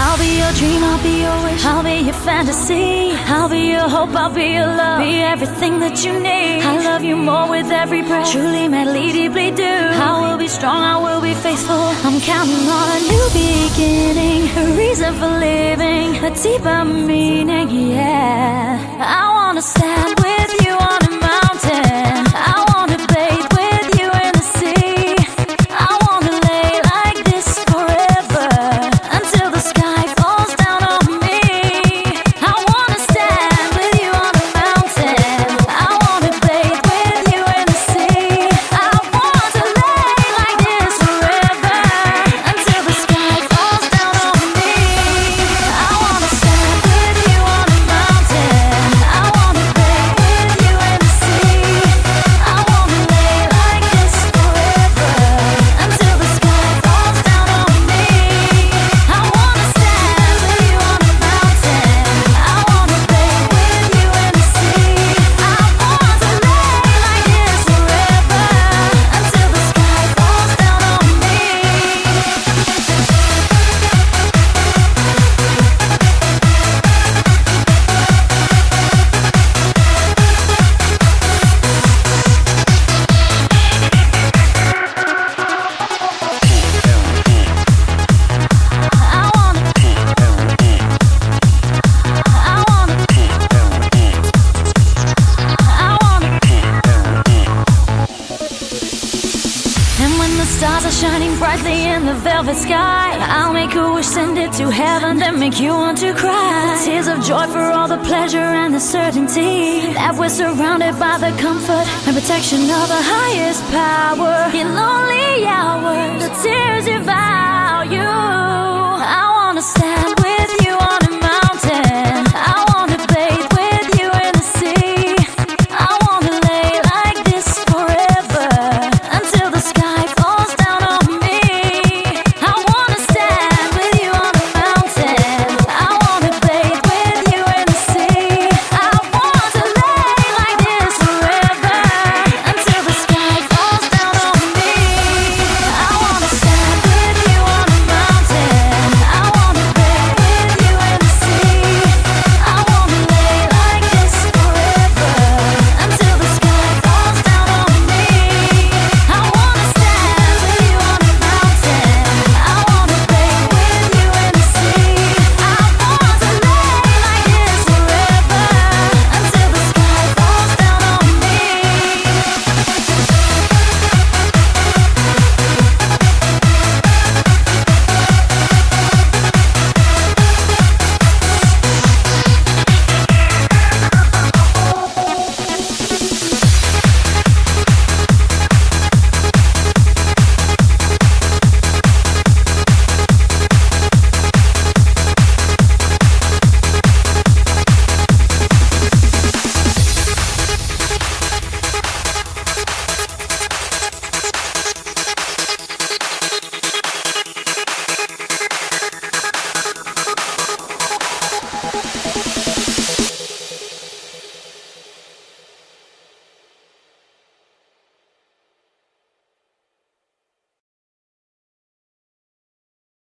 I'll be your dream, I'll be your wish, I'll be your fantasy, I'll be your hope, I'll be your love, be everything that you need. I love you more with every breath, truly, madly, deeply do. I will be strong, I will be faithful. I'm counting on a new beginning, a reason for living, a deeper meaning, yeah. I wanna stand with you on a mountain, I wanna bathe with you in the sea, I wanna lay like this forever, until the sky falls down on me. I wanna stand with you on a mountain, I wanna bathe with you in the sea, I want to lay like this forever, until the sky falls down on me. I wanna stand with you on a mountain, I wanna bathe with you in the sea, I wanna lay like this forever, until the sky falls down on me. I wanna stand with you on a mountain, I wanna bathe with you in the sea, I want to lay like this forever, until the sky falls down on me. And when the stars are shining brightly in the velvet sky, I'll make a wish, send it to heaven, then make you want to cry. Tears of joy for all the pleasure and the certainty that we're surrounded by the comfort and protection of the highest power. In lonely hours, the tears devour you.